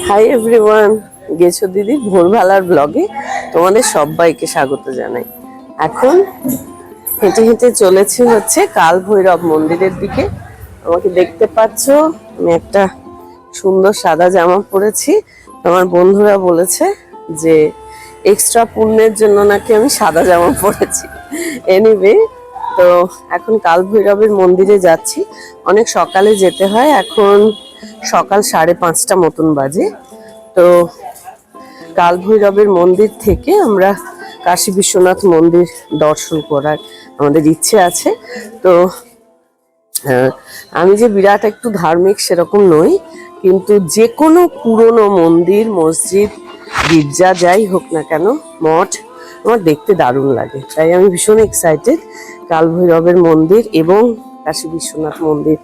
Hi everyone, গেছো দিদির ভোরবেলার ব্লগে তোমাদের সবাইকে স্বাগত জানাই। এখন হেঁটে হেঁটে চলেছি হচ্ছে কাল ভৈরব মন্দিরের দিকে। আমাকে দেখতে পাচ্ছ, আমি একটা সুন্দর সাদা জামা পরেছি। আমার বন্ধুরা বলেছে যে এক্সট্রা পুণ্যের জন্য নাকি আমি সাদা জামা পরেছি। এনিওয়ে, তো এখন কাল ভৈরবের মন্দিরে যাচ্ছি। অনেক সকালে যেতে হয়, এখন সকাল 5:30 মতন বাজে। তো কাল ভৈরবের মন্দির থেকে আমরা কাশী বিশ্বনাথ মন্দির দর্শন করার আমাদের ইচ্ছে আছে। তো আমি যে বিরাট একটু ধার্মিক সেরকম নই, কিন্তু যে কোনো পুরনো মন্দির, মসজিদ, গির্জা যাই হোক না কেন, মঠ আমার দেখতে দারুণ লাগে। তাই আমি ভীষণ এক্সাইটেড কাল ভৈরবের মন্দির এবং কাশী বিশ্বনাথ মন্দির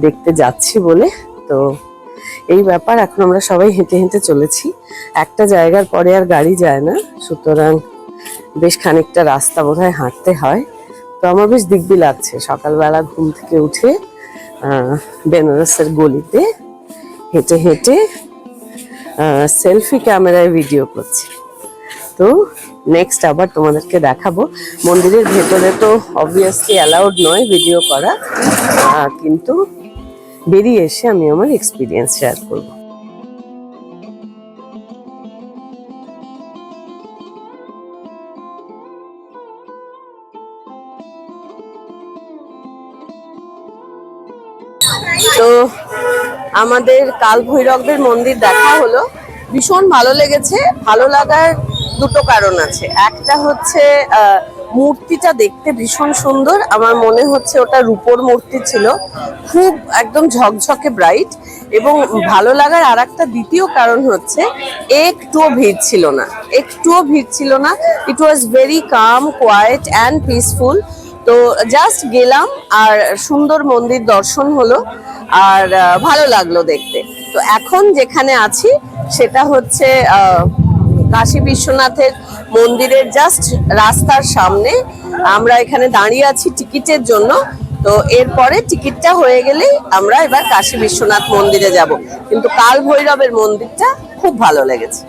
দেখতে যাচ্ছি বলে। তো এই ব্যাপার, এখন আমরা সবাই হেঁটে হেঁটে চলেছি। একটা জায়গার পরে আর গাড়ি যায় না, সুতরাং বেশ খানিকটা রাস্তা বোধহয় হাঁটতে হয়। তো আমার বেশ দিব্যি লাগছে সকালবেলা ঘুম থেকে উঠে বেনারসের গলিতে হেঁটে হেঁটে সেলফি ক্যামেরায় ভিডিও করছি। তো নেক্সট আবার তোমাদেরকে দেখাবো। মন্দিরের ভেতরে তো অবভিয়াসলি অ্যালাউড নয় ভিডিও করা, কিন্তু বেরিয়ে এসে আমি আমার এক্সপিরিয়েন্স শেয়ার করবো। তো আমাদের কাল ভৈরবের মন্দির দেখা হলো, ভীষণ ভালো লেগেছে। ভালো লাগার দুটো কারণ আছে। একটা হচ্ছে মূর্তিটা দেখতে ভীষণ সুন্দর, আমার মনে হচ্ছে ওটা রূপোর মূর্তি ছিল, খুব একদম ঝকঝকে ব্রাইট। এবং ভালো লাগার আর একটা দ্বিতীয় কারণ হচ্ছে একটুও ভিড় ছিল না, একটুও ভিড় ছিল না। It was very calm, quiet and peaceful. তো জাস্ট গেলাম আর সুন্দর মন্দির দর্শন হলো, আর ভালো লাগলো দেখতে। তো এখন যেখানে আছি সেটা হচ্ছে কাশী বিশ্বনাথের মন্দিরের জাস্ট রাস্তার সামনে। আমরা এখানে দাঁড়িয়ে আছি টিকিটের জন্য। তো এরপরে টিকিটটা হয়ে গেলেই আমরা এবার কাশী বিশ্বনাথ মন্দিরে যাব। কিন্তু কাল ভৈরবের মন্দিরটা খুব ভালো লেগেছে।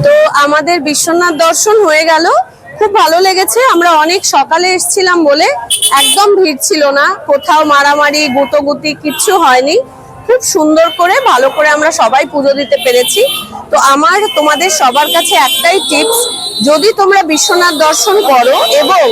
তো আমাদের বিশ্বনাথ দর্শন হয়ে গেল, খুব ভালো লেগেছে। আমরা অনেক সকালে এসেছিলাম বলে একদম ভিড় ছিল না, কোথাও মারামারি গুটোগুটি কিচ্ছু হয়নি। খুব সুন্দর করে ভালো করে আমরা সবাই পুজো দিতে পেরেছি। তো আমার তোমাদের সবার কাছে একটাই টিপস, যদি তোমরা বিশ্বনাথ দর্শন করো এবং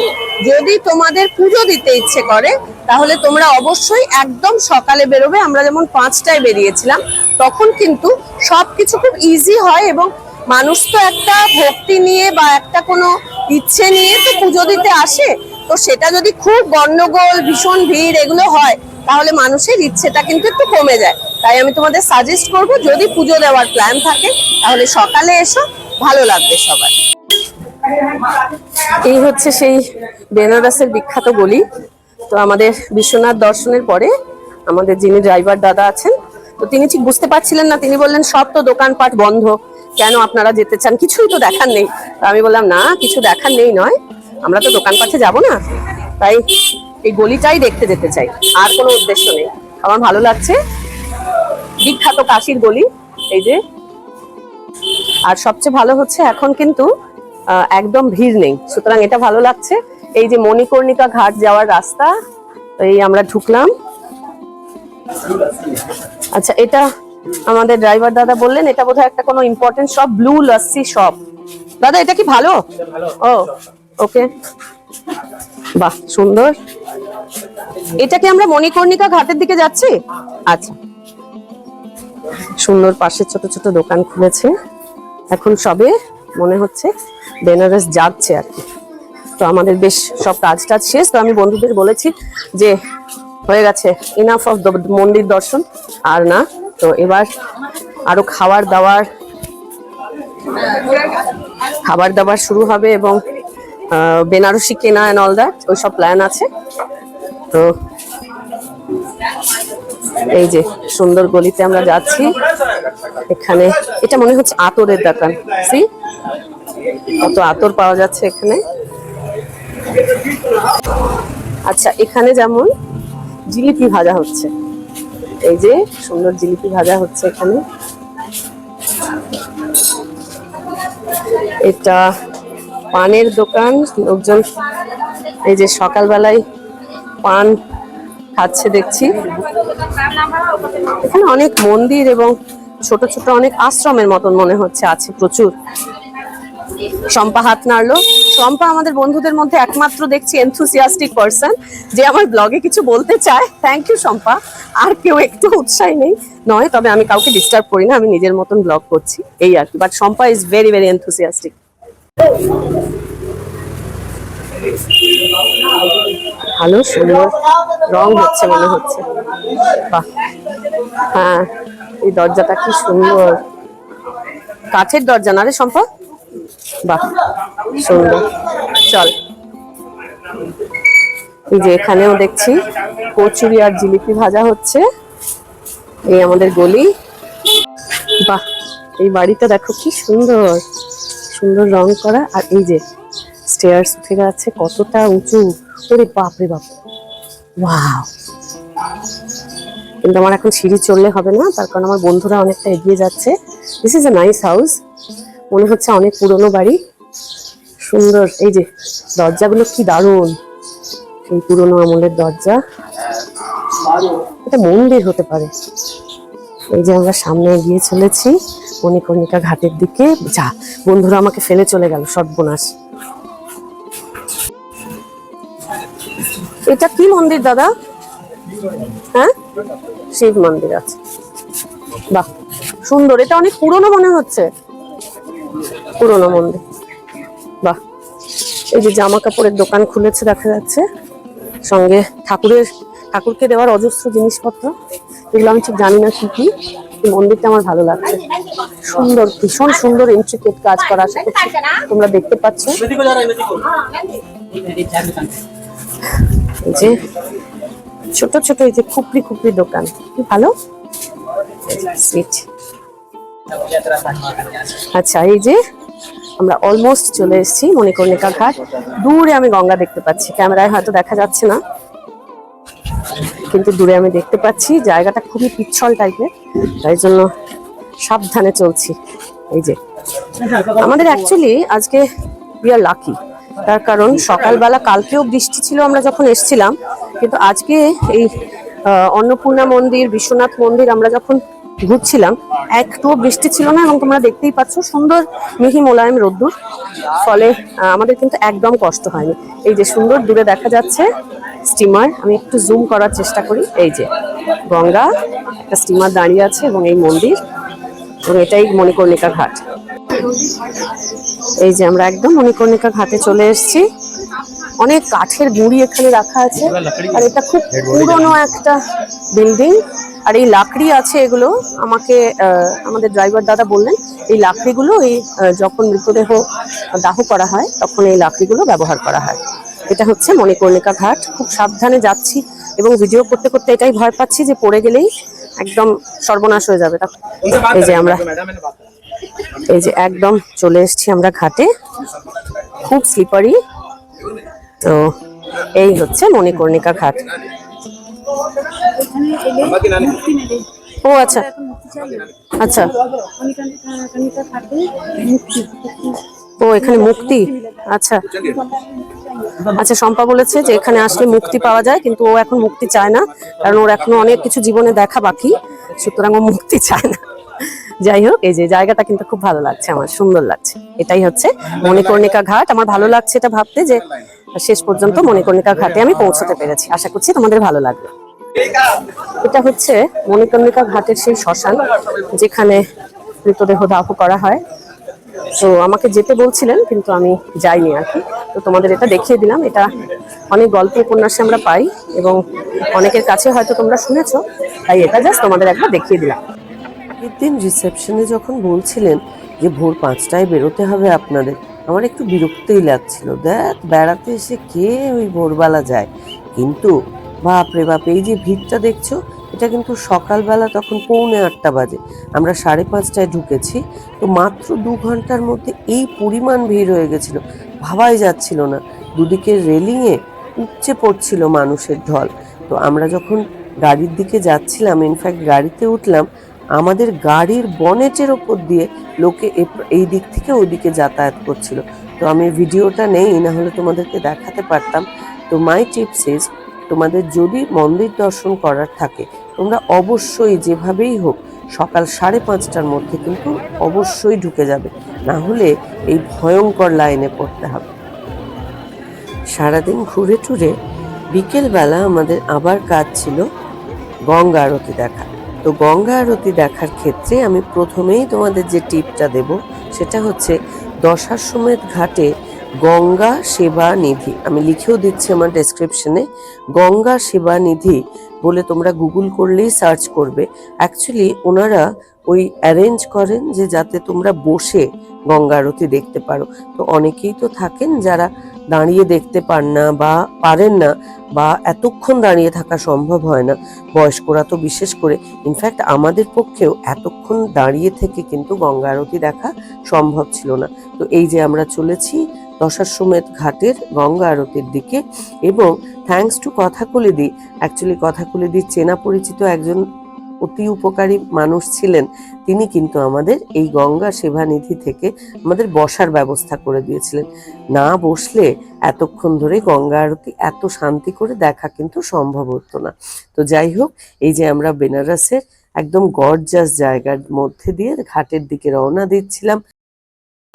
যদি তোমাদের পুজো দিতে ইচ্ছে করে, তাহলে তোমরা অবশ্যই একদম সকালে বেরোবে। আমরা যেমন 5টায় বেরিয়েছিলাম, তখন কিন্তু সবকিছু খুব ইজি হয় এবং মানুষ তো একটা ভক্তি নিয়ে বা একটা কোনো ইচ্ছে নিয়ে তো পুজো দিতে আসে। তো সেটা যদি খুব গন্ডগোল, ভীষণ ভিড় এগুলো হয়, তাহলে মানুষের ইচ্ছেটা কিন্তু একটু কমে যায়। তাই আমি তোমাদের সাজেস্ট করব, যদি পুজো দেওয়ার প্ল্যান থাকে তাহলে সকালে এসো, ভালো লাগবে সবার। এই হচ্ছে সেই বেনারসের বিখ্যাত গলি। তো আমাদের বিশ্বনাথ দর্শনের পরে আমাদের যিনি ড্রাইভার দাদা আছেন, তো তিনি ঠিক বুঝতে পারছিলেন না। তিনি বললেন, সব তো দোকানপাট বন্ধ, কেন আপনারা যেতে চান, কিছুই তো দেখার নেই। আমি বললাম, না, কিছু দেখার নেই নয়, আমরা তো দোকানপাটে যাব না, তাই এই গলিটাই দেখতে যেতে চাই, আর কোনো উদ্দেশ্য নেই। আমার ভালো লাগছে, বিখ্যাত কাশীর গলি এই যে। আর সবচেয়ে ভালো হচ্ছে এখন কিন্তু একদম ভিড় নেই, সুতরাং এটা ভালো লাগছে। এই যে মণিকর্ণিকা ঘাট যাওয়ার রাস্তা, এই আমরা ঢুকলাম। আচ্ছা, এটা আমাদের ড্রাইভার দাদা বললেন এটা বোধহয় একটা কোনো important shop, blue lassi shop. দাদা, এটা কি ভালো? ও ওকে, বাহ, সুন্দর। এটা কি আমরা মণিকর্ণিকা ঘাটের দিকে যাচ্ছি? আচ্ছা, সুন্দর পাশে ছোট ছোট দোকান খুলেছে। এখন সবে মনে হচ্ছে বেনারস যাচ্ছে আর কি। তো আমাদের বেশ সব কাজ টাজ শেষ। তো আমি বন্ধুদের বলেছি যে হয়ে গেছে, ইনাফ অফ মন্দির দর্শন, আর না। তো এবার আরো খাবার দাবার শুরু হবে এবং বেনারসি কেনা এন্ড অল দ্যাট, ওইসব প্ল্যান আছে। তো এই যে সুন্দর গলিতে আমরা যাচ্ছি। এখানে এটা মনে হচ্ছে আতরের দোকান। সি কত আতর পাওয়া যাচ্ছে এখানে। আচ্ছা, এখানে যেমন জিলিপি ভাজা হচ্ছে, এই যে সুন্দর জিলিপি ভাজা হচ্ছে এখানে। এটা পানের দোকান, লোকজন এই যে সকালবেলায় পান খাচ্ছে দেখছি। এখানে অনেক মন্দির এবং ছোট ছোট অনেক আশ্রমের মতন মনে হচ্ছে আছে প্রচুর। শম্পা হাত নাড়লো। শম্পা আমাদের বন্ধুদের মধ্যে একমাত্র দেখছি এনথুসিয়াস্টিক পারসন যে আমার ব্লগে কিছু বলতে চায়। Thank you Shampa. আর কেউ একটু উৎসাহী নেই নয়, তবে আমি কাউকে ডিস্টার্ব করি না, আমি নিজের মতন ব্লগ করছি এই আর কি। But Shampa is very very enthusiastic. ভালো সুন্দর রং হচ্ছে মনে হচ্ছে। বাহ, হ্যাঁ এই দরজাটা কি সুন্দর, কাঠের দরজা না রে শম্পা? বাহ সুন্দর। চল, এই যে এখানেও দেখছি কচুরি আর জিলিপি ভাজা হচ্ছে। এই আমাদের গলি। বাহ, এই বাড়িটা দেখো কি সুন্দর, সুন্দর রং করা। আর এই যে স্টেয়ার্স উঠে গেছে, কতটা উঁচু। ওরে বাপ রে বাপ, ওয়াও। কিন্তু আমার এখন সিঁড়ি চললে হবে না, তার কারণ আমার বন্ধুরা অনেকটা এগিয়ে যাচ্ছে। This is a nice house, মনে হচ্ছে অনেক পুরনো বাড়ি। সুন্দর, এই যে দরজাগুলো কি দারুণ, এই পুরনো আমলের দরজা। এটা মন্দির হতে পারে। এই যে আমরা সামনে এগিয়ে চলেছি মণিকর্ণিকা ঘাটের দিকে। যা, বন্ধুরা আমাকে ফেলে চলে গেল, সর্বনাশ। এটা কি মন্দির দাদা? হ্যাঁ, শিব মন্দির আছে। বাহ সুন্দর, এটা অনেক পুরনো মনে হচ্ছে, পুরনো মন্দির। বাহ, এই যে জামা কাপড়ের দোকান খুলেছে দেখা যাচ্ছে, সঙ্গে ঠাকুরকে দেওয়ার অজস্র জিনিসপত্র, এগুলো আমি ঠিক জানি না কি কি। মন্দিরটা আমার ভালো লাগছে, সুন্দর, ভীষণ সুন্দর ইন্ট্রিকেট কাজ করা। আশা করছি তোমরা দেখতে পাচ্ছ। এই যে ছোট ছোট এই যে খুপড়ি খুপড়ি দোকান, কি ভালো, সুইট। আচ্ছা, এই যে আমরা অলমোস্ট চলে এসেছি মণিকর্ণিকা ঘাট। দূরে আমি গঙ্গা দেখতে পাচ্ছি, ক্যামেরায় হয়তো দেখা যাচ্ছে না, কিন্তু দূরে আমি দেখতে পাচ্ছি। জায়গাটা খুবই পিচ্ছল টাইপের, তাই জন্য সাবধানে চলছি। এই যে আমাদের অ্যাকচুয়ালি আজকে উই আর লাকি, তার কারণ সকালবেলা কালকেও বৃষ্টি ছিল আমরা যখন এসেছিলাম, কিন্তু আজকে এই অন্নপূর্ণা মন্দির, বিশ্বনাথ মন্দির আমরা যখন ঘুরছিলাম একটুও বৃষ্টি ছিল না, এবং তোমরা দেখতেই পাচ্ছ সুন্দর মিহি মোলায়েম রোদ্দুর, ফলে আমাদের কিন্তু একদম কষ্ট হয়নি। এই যে সুন্দর দূরে দেখা যাচ্ছে স্টিমার, আমি একটু জুম করার চেষ্টা করি। এই যে গঙ্গা, একটা স্টিমার দাঁড়িয়ে আছে এবং এই মন্দির, এবং এটাই মণিকর্ণিকা ঘাট। এই যে আমরা একদম মণিকর্ণিকা ঘাটে চলে এসেছি। অনেক কাঠের গুঁড়ি এখানে রাখা আছে, আর এটা খুব পুরনো একটা বিল্ডিং। আর এই লাকড়ি আছে, এগুলো আমাকে আমাদের ড্রাইভার দাদা বললেন, এই লাকড়িগুলো এই যখন মৃতদেহ দাহ করা হয় তখন এই লাকড়িগুলো ব্যবহার করা হয়। এটা হচ্ছে মণিকর্ণিকা ঘাট। খুব সাবধানে যাচ্ছি এবং ভিডিও করতে করতে এটাই ভয় পাচ্ছি যে পড়ে গেলেই একদম সর্বনাশ হয়ে যাবে। এই যে আমরা এই যে একদম চলে এসেছি আমরা ঘাটে, খুব স্লিপারি। তো এই হচ্ছে মণিকর্ণিকা ঘাট। ও আচ্ছা আচ্ছা, ও এখানে মুক্তি। আচ্ছা আচ্ছা, শম্পা বলেছে যে এখানে আসলে মুক্তি পাওয়া যায়, কিন্তু ও এখন মুক্তি চায় না, কারণ ওর এখনো অনেক কিছু জীবনে দেখা বাকি, সুতরাং ও মুক্তি চায় না। যাই হোক, এই যে জায়গাটা কিন্তু খুব ভালো লাগছে, আমার সুন্দর লাগছে। এটাই হচ্ছে মণিকর্ণিকা ঘাট। আমার ভালো লাগছে এটা ভাবতে যে শেষ পর্যন্ত মণিকর্ণিকা ঘাটে আমি পৌঁছতে পেরেছি। আশা করছি তোমাদের ভালো লাগবে। এটা হচ্ছে মণিকর্ণিকা ঘাটের সেই শ্মশান যেখানে মৃতদেহ দাহ করা হয়। তো আমাকে যেতে বলছিলেন, কিন্তু আমি যাইনি আর কি। তো তোমাদের এটা দেখিয়ে দিলাম। এটা অনেক গল্প উপন্যাসে আমরা পাই এবং অনেকের কাছে হয়তো তোমরা শুনেছো, তাই এটা জাস্ট তোমাদের একবার দেখিয়ে দিলাম। আগের দিন রিসেপশনে যখন বলছিলেন যে ভোর 5টায় বেরোতে হবে আপনাদের, আমার একটু বিরক্তই লাগছিল। দেখ, বেড়াতে এসে কে ওই ভোরবেলা যায়, কিন্তু বাপ রে বাপ, এই যে ভিড়টা দেখছো, এটা কিন্তু সকালবেলা, তখন 7:45 বাজে, আমরা 5:30টায় ঢুকেছি। তো মাত্র 2 ঘন্টার মধ্যে এই পরিমাণ ভিড় হয়ে গেছিল, ভাবাই যাচ্ছিল না। দুদিকের রেলিংয়ে উপচে পড়ছিল মানুষের ঢল। তো আমরা যখন গাড়ির দিকে যাচ্ছিলাম, ইনফ্যাক্ট গাড়িতে উঠলাম, আমাদের গাড়ির বনেটের ওপর দিয়ে লোকে এই দিক থেকে ওই দিকে যাতায়াত করছিল। তো আমি ভিডিওটা নেই, না হলে তোমাদেরকে দেখাতে পারতাম। তো মাই টিপস ইজ, তোমাদের যদি মন্দির দর্শন করার থাকে, তোমরা অবশ্যই যেভাবেই হোক সকাল 5:30টার মধ্যে কিন্তু অবশ্যই ঢুকে যাবে, না হলে এই ভয়ঙ্কর লাইনে পড়তে হবে। সারাদিন ঘুরে টুরে বিকেলবেলা আমাদের আবার কাজ ছিল গঙ্গা আরতি দেখা। তো গঙ্গা আরতি দেখার ক্ষেত্রে আমি প্রথমেই তোমাদের যে টিপটা দেব সেটা হচ্ছে দশাশ্বমেধ ঘাটে গঙ্গা সেবা নিধি, আমি লিখেও দিচ্ছি আমার ডেসক্রিপশনে, গঙ্গা সেবা নিধি বলে তোমরা গুগল করলেই সার্চ করবে। অ্যাকচুয়ালি ওনারা ওই অ্যারেঞ্জ করেন যে যাতে তোমরা বসে গঙ্গা আরতি দেখতে পারো। তো অনেকেই তো থাকেন যারা দাঁড়িয়ে দেখতে পারেন না, বা এতক্ষণ দাঁড়িয়ে থাকা সম্ভব হয় না, বয়স্করা তো বিশেষ করে। ইনফ্যাক্ট আমাদের পক্ষেও এতক্ষণ দাঁড়িয়ে থেকে কিন্তু গঙ্গা আরতি দেখা সম্ভব ছিল না। তো এই যে আমরা চলেছি দশাশ্বমেধ ঘাটের গঙ্গা আরতির দিকে, এবং থ্যাঙ্কস টু কথাকলিদি, অ্যাকচুয়ালি কথাকলিদির চেনা পরিচিত একজন অতি উপকারী মানুষ ছিলেন, তিনি কিন্তু আমাদের এই গঙ্গা সেবা নিধি থেকে আমাদের বসার ব্যবস্থা করে দিয়েছিলেন। না বসলে এতক্ষণ ধরে গঙ্গা আরতি এত শান্তি করে দেখা কিন্তু সম্ভব হতো না। তো যাই হোক, এই যে আমরা বেনারসের একদম গর্জাস জায়গার মধ্যে দিয়ে ঘাটের দিকে রওনা দিচ্ছিলাম।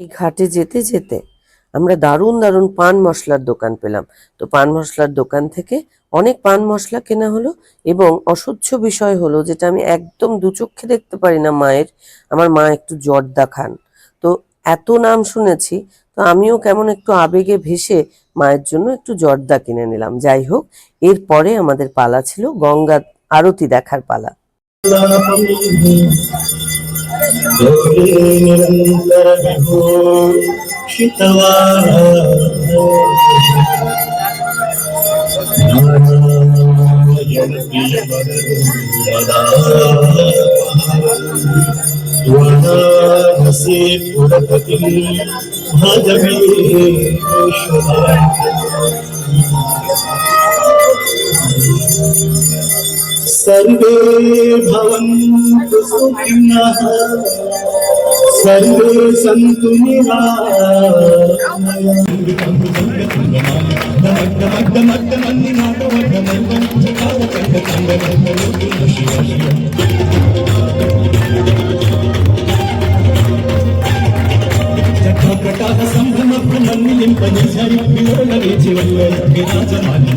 এই ঘাটে যেতে যেতে আমরা দারুণ দারুণ পান মশলার দোকান পেলাম। তো পান মশলার দোকান থেকে অনেক পান মশলা কেনা হলো, এবং অসহ্য বিষয় হলো, যেটা আমি একদম দু চক্ষে দেখতে পারি না মায়ের, আমার মা একটু জর্দা খান। তো এত নাম শুনেছি, তো আমিও কেমন একটু আবেগে ভেসে মায়ের জন্য একটু জর্দা কিনে নিলাম। যাই হোক, এরপরে আমাদের পালা ছিল গঙ্গা আরতি দেখার পালা। निरंतर विभो शितवारा नारायण प्रिय वाराणसी पुरपति भजमेश्वर सर्वे भवन्तु सुखिनः सर्वे सन्तु जटाकटाह संभ्रम प्रमन्यलिम्पनि झरि विलोलने जीवल्ले विराजमानि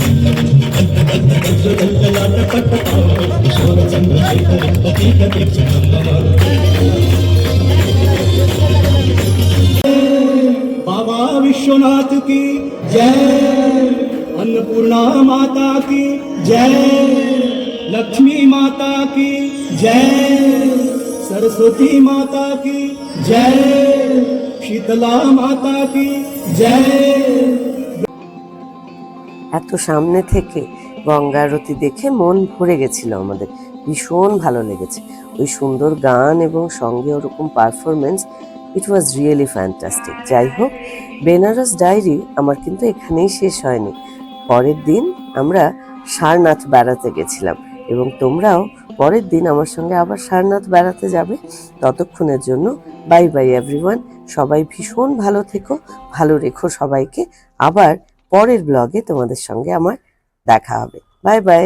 बाबा विश्वनाथ की जय, अन्नपूर्णा माता की जय, लक्ष्मी माता की जय, सरस्वती माता की जय, शीतला माता की जय। এত সামনে থেকে গঙ্গা আরতি দেখে মন ভরে গেছিল আমাদের, ভীষণ ভালো লেগেছে। ওই সুন্দর গান এবং সঙ্গে ওরকম performance, it was really fantastic. যাই হোক, বেনারস ডায়েরি আমার কিন্তু এখানেই শেষ হয়নি। পরের দিন আমরা সারনাথ বেড়াতে গেছিলাম, এবং তোমরাও পরের দিন আমার সঙ্গে আবার সারনাথ বেড়াতে যাবে। ততক্ষণের জন্য বাই বাই এভরিওয়ান। সবাই ভীষণ ভালো থেকো, ভালো রেখো সবাইকে। আবার পরের ব্লগে তোমাদের সঙ্গে আমার দেখা হবে। Bye bye.